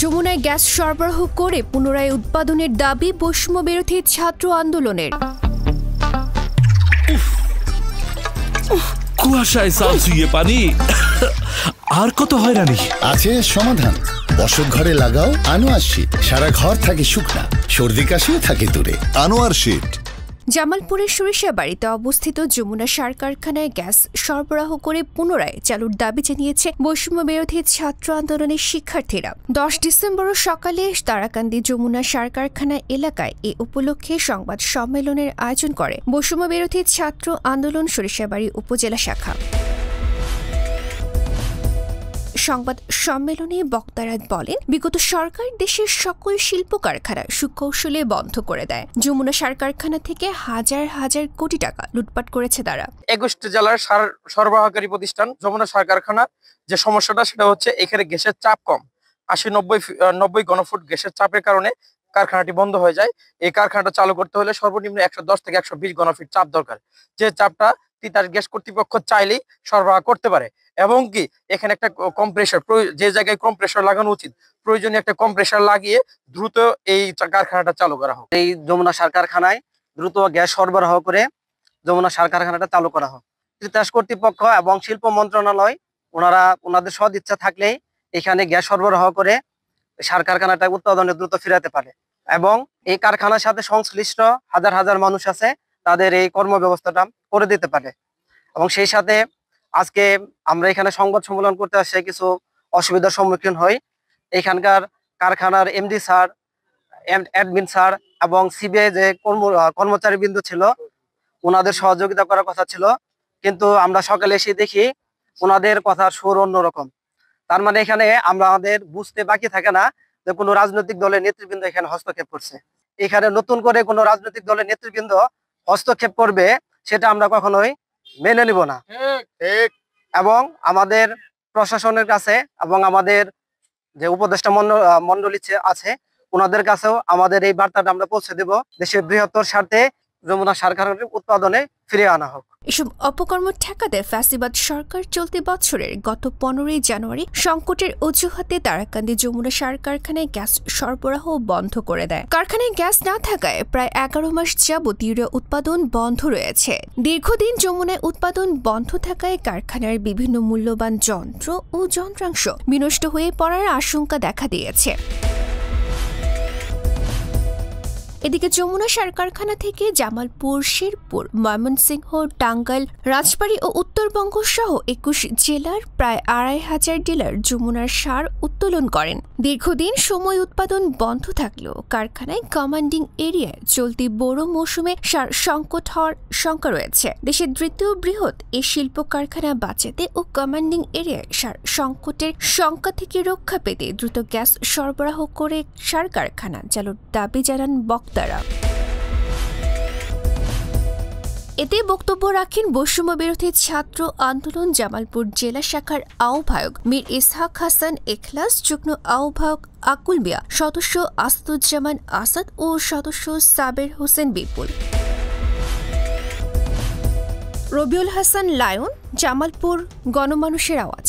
যমুনায় গ্যাস সরবরাহ করে পুনরায় উৎপাদনের দাবি বৈষম্য বিরোধী ছাত্র আন্দোলনের। কুয়াশায় সালসুইয়ে পানি আর কত হয়রানি আছে সমাধান। বসত ঘরে লাগাও আনোয়ার শীট, সারা ঘর থাকে শুকনা, সর্দি কাশিও থাকে দূরে। আনোয়ার শীট। জামালপুরের সরিষাবাড়িতে অবস্থিত যমুনা সার কারখানায় গ্যাস সরবরাহ করে পুনরায় চালুর দাবি জানিয়েছে বৈষম্য বিরোধী ছাত্র আন্দোলনের শিক্ষার্থীরা। 10 ডিসেম্বর সকালে তারাকান্দি যমুনা সার কারখানা এলাকায় এ উপলক্ষে সংবাদ সম্মেলনের আয়োজন করে বৈষম্য বিরোধী ছাত্র আন্দোলন সরিষাবাড়ি উপজেলা শাখা। সংবাদ সম্মেলনে বক্তারা বলেন, বিগত সরকার দেশের সকল শিল্প কারখানা সুকৌশলে বন্ধ করে দেয়। যমুনা সার কারখানা থেকে হাজার হাজার কোটি টাকা লুটপাট করেছে তারা। 21টি জেলার সার সরবরাহকারী প্রতিষ্ঠান যমুনা সার কারখানা যে সমস্যাটা সেটা হচ্ছে এখানে গ্যাসের চাপ কম, 80-90 ঘনফুট গ্যাসের চাপের কারণে কারখানাটি বন্ধ হয়ে যায়। এই কারখানাটা চালু করতে হলে সর্বনিম্ন 110 থেকে 120 ঘনফুট চাপ দরকার, যে চাপটা তিতাস গ্যাস কর্তৃপক্ষ চাইলেই সরবরাহ করতে পারে। এবং কি এখানে একটা কম্প্রেসার, যে জায়গায় কম্প্রেসার লাগানো উচিত, প্রয়োজনীয় একটা কম্প্রেসার লাগিয়ে দ্রুত এই কারখানাটা চালু করা হোক। এই যমুনা সার কারখানায় দ্রুত গ্যাস সরবরাহ করে যমুনা সার কারখানাটা চালু করা হোক। তিতাস কর্তৃপক্ষ এবং শিল্প মন্ত্রণালয় ওনাদের সদ ইচ্ছা থাকলেই এখানে গ্যাস সরবরাহ করে সার কারখানাটা উৎপাদনে দ্রুত ফিরাতে পারে। এবং এই কারখানার সাথে সংশ্লিষ্ট হাজার হাজার মানুষ আছে, তাদের এই কর্মব্যবস্থাটা করে দিতে পারে। এবং সেই সাথে আজকে আমরা এখানে সংবাদ সম্মেলন করতে আসে কিছু অসুবিধার সম্মুখীন হই। এখানকার কারখানার এমডি স্যার, অ্যাডমিন স্যার এবং সিবিআই যে কর্মচারীবৃন্দ ছিল, ওনাদের সহযোগিতা করার কথা ছিল, কিন্তু আমরা সকালে এসে দেখি ওনাদের কথার সুর অন্যরকম। তার মানে এখানে আমাদের বুঝতে বাকি থাকে না যে কোনো রাজনৈতিক দলের নেতৃবৃন্দ এখানে হস্তক্ষেপ করছে। এখানে নতুন করে কোনো রাজনৈতিক দলের নেতৃবৃন্দ হস্তক্ষেপ করবে সেটা আমরা কখনোই মেনে নিব না। এবং আমাদের প্রশাসনের কাছে এবং আমাদের যে উপদেষ্টা মন্ডলী আছে ওনাদের কাছেও আমাদের এই বার্তাটা আমরা পৌঁছে দেব, দেশের বৃহত্তর স্বার্থে যমুনা সার কারখানার উৎপাদনে ফিরিয়ে আনা হোক। এসব অপকর্ম ঠেকাতে ফ্যাসিবাদ সরকার চলতি বছরের গত 15 জানুয়ারি সংকটের অজুহাতে তারাকান্দি যমুনা সার কারখানায় গ্যাস সরবরাহ বন্ধ করে দেয়। কারখানায় গ্যাস না থাকায় প্রায় 11 মাস যাবত ইউরিয়া উৎপাদন বন্ধ রয়েছে। দীর্ঘদিন যমুনায় উৎপাদন বন্ধ থাকায় কারখানার বিভিন্ন মূল্যবান যন্ত্র ও যন্ত্রাংশ বিনষ্ট হয়ে পড়ার আশঙ্কা দেখা দিয়েছে। এদিকে যমুনা সার কারখানা থেকে জামালপুর, শেরপুর, ময়মনসিংহ, টাঙ্গাইল, রাজবাড়ী ও উত্তরবঙ্গ সহ 21 জেলার প্রায় 2500 ডিলার যমুনার সার উত্তোলন করেন। দীর্ঘদিন সময় উৎপাদন বন্ধ থাকলেও কারখানায় কমান্ডিং এরিয়ায় চলতি বোরো মৌসুমে সার সংকট হওয়ার শঙ্কা রয়েছে। দেশের দ্বিতীয় বৃহৎ এই শিল্প কারখানা বাঁচাতে ও কমান্ডিং এরিয়ায় সার সংকটের শঙ্কা থেকে রক্ষা পেতে দ্রুত গ্যাস সরবরাহ করে সার কারখানা চালুর দাবি জানান বক্তারা। এতে বক্তব্য রাখেন বৈষম্য বিরোধী ছাত্র আন্দোলন জামালপুর জেলা শাখার আহ্বায়ক মীর ইসহাক হাসান এখলাস, যুগ্ম আহ্বায়ক আকুল মিয়া, সদস্য আসাদুজ্জামান আসাদ ও সদস্য সাবের হোসেন বিপুল। রবিউল হাসান লায়ন, জামালপুর, গণমানুষের আওয়াজ।